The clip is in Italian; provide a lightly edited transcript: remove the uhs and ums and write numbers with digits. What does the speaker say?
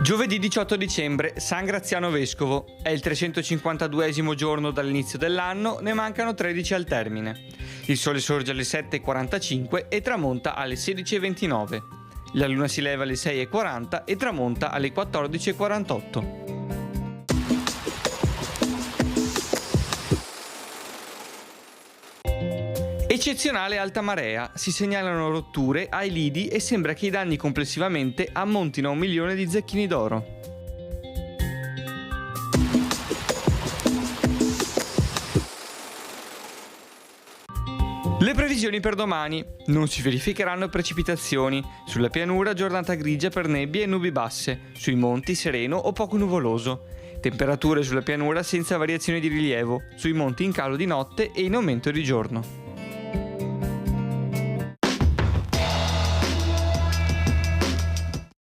Giovedì 18 dicembre, San Graziano Vescovo. È il 352esimo giorno dall'inizio dell'anno, ne mancano 13 al termine. Il sole sorge alle 7:45 e tramonta alle 16:29. La luna si leva alle 6:40 e tramonta alle 14:48. Eccezionale alta marea, si segnalano rotture ai lidi e sembra che i danni complessivamente ammontino a 1 milione di zecchini d'oro. Le previsioni per domani: non si verificheranno precipitazioni, sulla pianura giornata grigia per nebbie e nubi basse, sui monti sereno o poco nuvoloso. Temperature sulla pianura senza variazioni di rilievo, sui monti in calo di notte e in aumento di giorno.